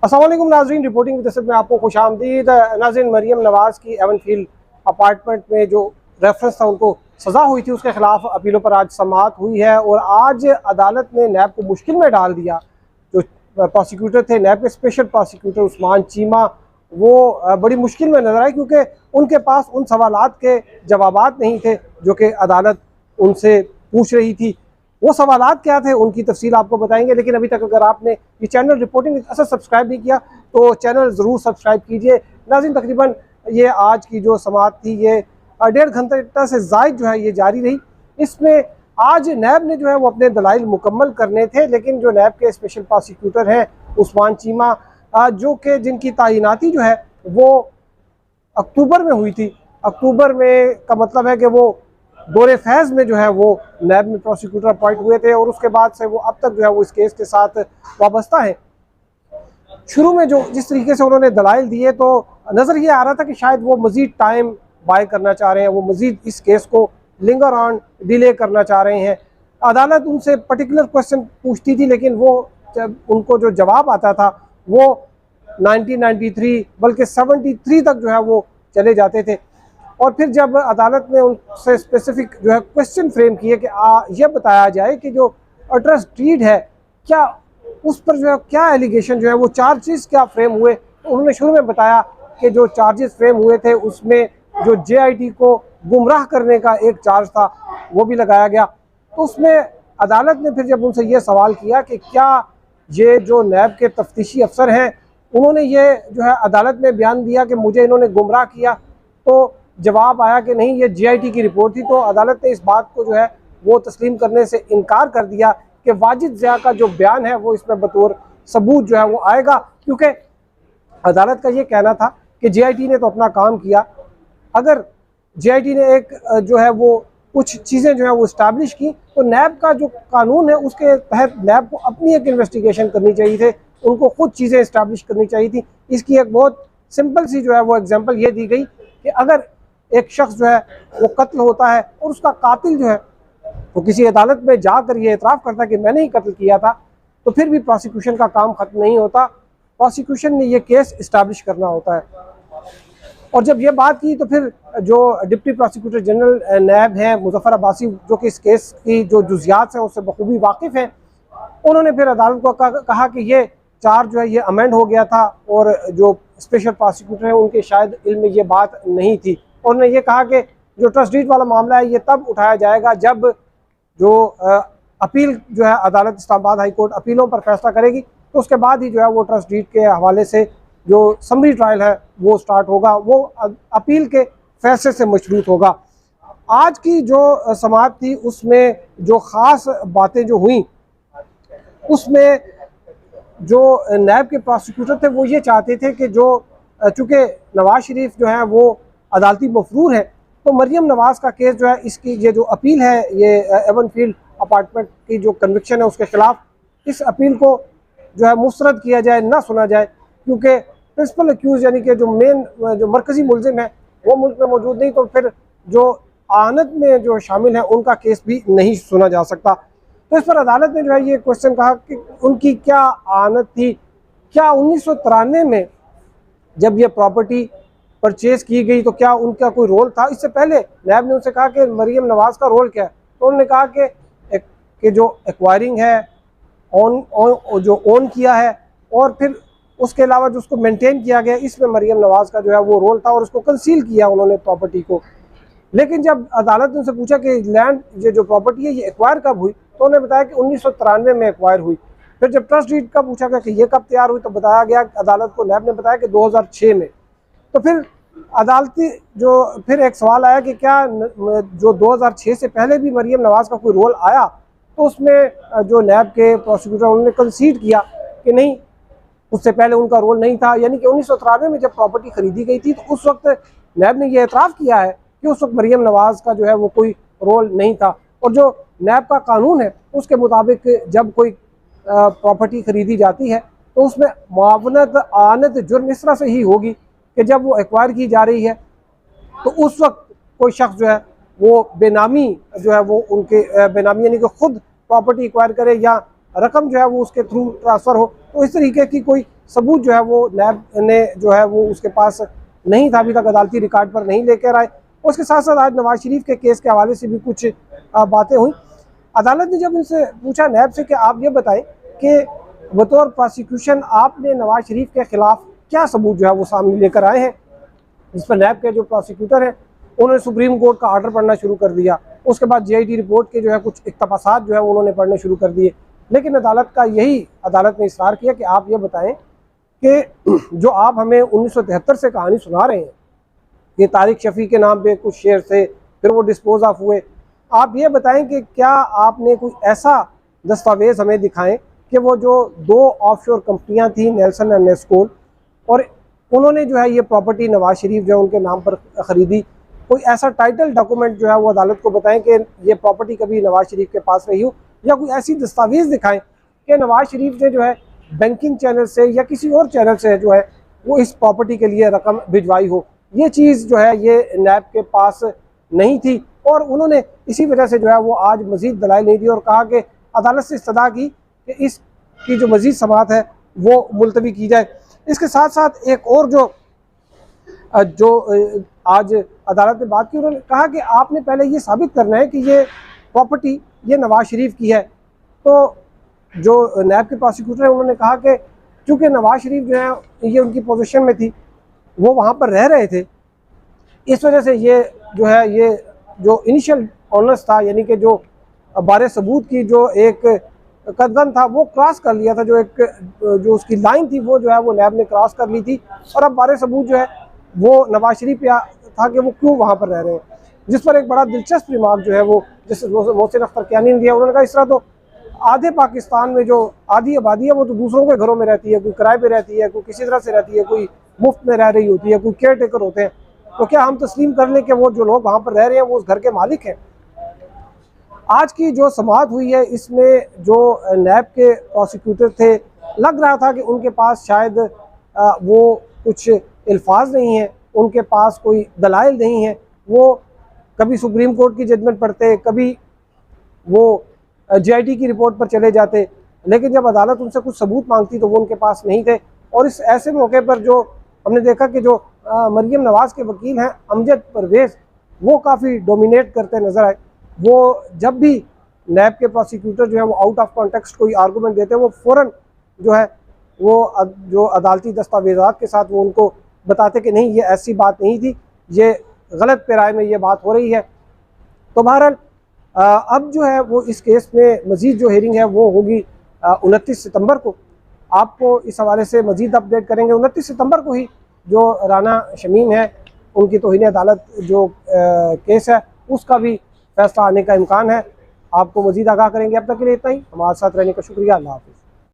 अस्सलाम वालेकुम नाज़रीन, रिपोर्टिंग विद असद में आपको खुशामदीद। नाज़रीन, मरियम नवाज़ की एवनफील्ड अपार्टमेंट में जो रेफरेंस था उनको सज़ा हुई थी, उसके खिलाफ अपीलों पर आज समाअत हुई है और आज अदालत ने नैब को मुश्किल में डाल दिया। जो प्रोसिक्यूटर थे, नैब के स्पेशल प्रोसिक्यूटर उस्मान चीमा, वो बड़ी मुश्किल में नजर आए क्योंकि उनके पास उन सवालात के जवाबात नहीं थे जो कि अदालत उनसे पूछ रही थी। वो सवालात क्या थे उनकी तफसील आपको बताएंगे, लेकिन अभी तक अगर आपने ये चैनल रिपोर्टिंग असर सब्सक्राइब नहीं किया तो चैनल ज़रूर सब्सक्राइब कीजिए। नाज़रीन, तकरीबन ये आज की जो समाअत थी ये 1.5 घंटा से ज़ायद जो है ये जारी रही। इसमें आज नैब ने जो है वो अपने दलाइल मुकम्मल करने थे, लेकिन जो नैब के स्पेशल प्रोसिक्यूटर हैं उस्मान चीमा, जो कि जिनकी तैनाती जो है वो अक्टूबर में हुई थी, अक्टूबर में का मतलब है कि वो दौरे फैज़ में जो है वो नैब में प्रोसिक्यूटर अपॉइंट हुए थे और उसके बाद से वो अब तक जो है वो इस केस के साथ वाबस्ता है। शुरू में जो जिस तरीके से उन्होंने दलाइल दिए तो नज़र ये आ रहा था कि शायद वो मज़ीद टाइम बाय करना चाह रहे हैं, वो मज़ीद इस केस को लिंगर ऑन डिले करना चाह रहे हैं। अदालत उनसे पर्टिकुलर क्वेश्चन पूछती थी, लेकिन वो उनको जो जवाब आता था वो 1993 बल्कि 73 तक जो है वो चले जाते थे। और फिर जब अदालत ने उनसे स्पेसिफिक जो है क्वेश्चन फ्रेम किए कि यह बताया जाए कि जो ट्रस्ट डीड है क्या उस पर जो है क्या एलिगेशन जो है वो चार्जेस क्या फ्रेम हुए, तो उन्होंने शुरू में बताया कि जो चार्जेस फ्रेम हुए थे उसमें जो JIT को गुमराह करने का एक चार्ज था वो भी लगाया गया। तो उसमें अदालत ने फिर जब उनसे ये सवाल किया कि क्या ये जो नैब के तफ्तीशी अफसर हैं उन्होंने ये जो है अदालत में बयान दिया कि मुझे इन्होंने गुमराह किया, तो जवाब आया कि नहीं, ये JIT की रिपोर्ट थी। तो अदालत ने इस बात को जो है वो तस्लीम करने से इनकार कर दिया कि वाजिद ज़िया का जो बयान है वो इसमें बतौर सबूत जो है वो आएगा, क्योंकि अदालत का ये कहना था कि JIT ने तो अपना काम किया। अगर JIT ने एक जो है वो कुछ चीज़ें जो है वो इस्टेब्लिश की तो नैब का जो कानून है उसके तहत नैब को अपनी एक इन्वेस्टिगेशन करनी चाहिए थी, उनको खुद चीज़ें इस्टेब्लिश करनी चाहिए थी। इसकी एक बहुत सिंपल सी जो है वो एग्जांपल ये दी गई कि अगर एक शख्स जो है वो कत्ल होता है और उसका कातिल जो है वो किसी अदालत में जाकर ये एतराफ़ करता है कि मैंने ही कत्ल किया था, तो फिर भी प्रोसिक्यूशन का काम ख़त्म नहीं होता, प्रोसिक्यूशन ने ये केस इस्टेब्लिश करना होता है। और जब ये बात की तो फिर जो डिप्टी प्रोसिक्यूटर जनरल नैब हैं मुज़फ़्फ़र अब्बासी, जो कि इस केस की जो जुज़ियात हैं उससे बखूबी वाकिफ़ हैं, उन्होंने फिर अदालत को कहा कि ये चार्ज जो है ये अमेंड हो गया था और जो स्पेशल प्रोसिक्यूटर हैं उनके शायद इल्म में ये बात नहीं थी। उन्होंने ये कहा कि जो ट्रस्ट डीड वाला मामला है ये तब उठाया जाएगा जब जो अपील जो है अदालत इस्लामाबाद हाई कोर्ट अपीलों पर फैसला करेगी, तो उसके बाद ही जो है वो ट्रस्ट डीड के हवाले से जो समरी ट्रायल है वो स्टार्ट होगा, वो अपील के फैसले से मशरूत होगा। आज की जो समाअत थी उसमें जो ख़ास बातें जो हुई उसमें जो नैब के प्रोसिक्यूटर थे वो ये चाहते थे कि जो चूँकि नवाज शरीफ जो है वो अदालती मफरूर है, तो मरियम नवाज़ का केस जो है इसकी ये जो अपील है ये एवनफील्ड अपार्टमेंट की जो कन्विक्शन है उसके ख़िलाफ़, इस अपील को जो है मुस्तरद किया जाए, ना सुना जाए, क्योंकि प्रिंसिपल एक्यूज़ यानी कि जो मेन जो मरकज़ी मुलजिम है वो मुल्क में मौजूद नहीं, तो फिर जो आनत में जो शामिल है उनका केस भी नहीं सुना जा सकता। तो इस पर अदालत ने जो है ये क्वेश्चन कहा कि उनकी क्या आनत थी, क्या 1993 में जब ये प्रॉपर्टी परचेज़ की गई तो क्या उनका कोई रोल था। इससे पहले नैब ने उनसे कहा कि मरियम नवाज़ का रोल क्या है, तो उन्होंने कहा कि जो एक्वायरिंग है जो ओन किया है और फिर उसके अलावा जो उसको मेंटेन किया गया, इसमें मरियम नवाज़ का जो है वो रोल था और उसको कंसील किया उन्होंने प्रॉपर्टी को। लेकिन जब अदालत ने उनसे पूछा कि लैंड ये जो प्रॉपर्टी है ये एक्वायर कब हुई, तो उन्होंने बताया कि 1993 में एक्वायर हुई। फिर जब ट्रस्ट डीड का पूछा गया कि ये कब तैयार हुई, तो बताया गया अदालत को, नैब ने बताया कि 2006 में। तो फिर अदालती जो फिर एक सवाल आया कि क्या जो 2006 से पहले भी मरियम नवाज़ का कोई रोल आया, तो उसमें जो नैब के प्रोसिक्यूटर उन्होंने कंसीड किया कि नहीं, उससे पहले उनका रोल नहीं था। यानी कि 1993 में जब प्रॉपर्टी खरीदी गई थी तो उस वक्त नैब ने यह एतराफ़ किया है कि उस वक्त मरियम नवाज़ का जो है वो कोई रोल नहीं था। और जो नैब का कानून है उसके मुताबिक जब कोई प्रॉपर्टी खरीदी जाती है तो उसमें मुआवनत आनत जुर्म इस तरह से ही होगी कि जब वो एक्वायर की जा रही है तो उस वक्त कोई शख्स जो है वो बेनामी जो है वो उनके बेनामी यानी कि खुद प्रॉपर्टी एक्वायर करे या रकम जो है वो उसके थ्रू ट्रांसफ़र हो, तो इस तरीके की कोई सबूत जो है वो नैब ने जो है वो उसके पास नहीं था, अभी तक अदालती रिकॉर्ड पर नहीं लेकर आए। उसके साथ साथ आज नवाज शरीफ के केस के हवाले से भी कुछ बातें हुई। अदालत ने जब इनसे पूछा नैब से कि आप ये बताएं कि बतौर प्रोसिक्यूशन आपने नवाज शरीफ के खिलाफ क्या सबूत जो है वो सामने लेकर आए हैं, जिस पर नैब के जो प्रोसिक्यूटर हैं उन्होंने सुप्रीम कोर्ट का ऑर्डर पढ़ना शुरू कर दिया। उसके बाद JIT रिपोर्ट के जो है कुछ इक़्तिबासात जो है उन्होंने पढ़ने शुरू कर दिए। लेकिन अदालत ने इसरार किया कि आप ये बताएं कि जो आप हमें 1973 से कहानी सुना रहे हैं कि तारिक शफ़ी के नाम पे कुछ शेयर थे, फिर वो डिस्पोज ऑफ हुए, आप ये बताएं कि क्या आपने कोई ऐसा दस्तावेज़ हमें दिखाएं कि वो जो 2 ऑफशोर कंपनियां थी नेल्सन एंड नेस्कोल, और उन्होंने जो है ये प्रॉपर्टी नवाज शरीफ जो है उनके नाम पर ख़रीदी, कोई ऐसा टाइटल डॉक्यूमेंट जो है वो अदालत को बताएं कि ये प्रॉपर्टी कभी नवाज शरीफ के पास रही हो, या कोई ऐसी दस्तावेज़ दिखाएं कि नवाज शरीफ ने जो है बैंकिंग चैनल से या किसी और चैनल से जो है वो इस प्रॉपर्टी के लिए रकम भिजवाई हो। ये चीज़ जो है ये नैब के पास नहीं थी, और उन्होंने इसी वजह से जो है वो आज मज़ीद दलाइल नहीं दी और कहा कि अदालत से इस्तदा की कि इसकी जो मज़ीद समाअत है वो मुलतवी की जाए। इसके साथ साथ एक और जो आज अदालत ने बात की, उन्होंने कहा कि आपने पहले ये साबित करना है कि ये प्रॉपर्टी ये नवाज शरीफ की है। तो जो नैब के प्रोसिक्यूटर हैं उन्होंने कहा कि चूँकि नवाज शरीफ जो है ये उनकी पोजीशन में थी, वो वहाँ पर रह रहे थे, इस वजह से ये जो है ये जो इनिशियल ऑनर्स था, यानी कि जो बारे सबूत की जो एक कदम था वो क्रॉस कर लिया था, जो उसकी लाइन थी वो जो है वो नैब ने क्रॉस कर ली थी, और अब बारे सबूत जो है वो नवाज शरीफ पे था कि वो क्यों वहाँ पर रह रहे हैं। जिस पर एक बड़ा दिलचस्प रिमार्क जो है वो जैसे मोहसिन अख्तर कियानी ने दिया। उन्होंने कहा इस तरह तो आधे पाकिस्तान में जो आधी आबादी है वो तो दूसरों के घरों में रहती है, कोई किराए पे रहती है, कोई किसी तरह से रहती है, कोई मुफ्त में रह रही होती है, कोई केयर टेकर होते हैं, तो क्या हम तस्लीम कर लें कि वो जो लोग वहाँ पर रह रहे हैं वो उस घर के मालिक हैं। आज की जो समाअत हुई है इसमें जो नैब के प्रोसिक्यूटर थे, लग रहा था कि उनके पास शायद वो कुछ अल्फाज नहीं है, उनके पास कोई दलाइल नहीं है। वो कभी सुप्रीम कोर्ट की जजमेंट पढ़ते, कभी वो JIT की रिपोर्ट पर चले जाते, लेकिन जब अदालत उनसे कुछ सबूत मांगती तो वो उनके पास नहीं थे। और इस ऐसे मौके पर जो हमने देखा कि जो मरियम नवाज़ के वकील हैं अमजद परवेज़, वो काफ़ी डोमिनेट करते नज़र आए। वो जब भी नैब के प्रोसिक्यूटर जो है वो आउट ऑफ कॉन्टेक्स्ट कोई आर्गूमेंट देते हैं, वो फ़ौरन जो है वो जो अदालती दस्तावेज़ात के साथ वो उनको बताते कि नहीं ये ऐसी बात नहीं थी, ये गलत पैराए में ये बात हो रही है। तो बहरहाल अब जो है वो इस केस में मज़ीद जो हेयरिंग है वो होगी 29 सितंबर को। आपको इस हवाले से मज़ीद अपडेट करेंगे। 29 सितंबर को ही जो राना शमीम है उनकी तौहीन अदालत जो केस है उसका भी फैसला आने का इम्कान है। आपको मज़ीद आगाह करेंगे। अब तक के लिए इतना ही। हमारे साथ रहने का शुक्रिया। अल्लाह हाफ़िज़।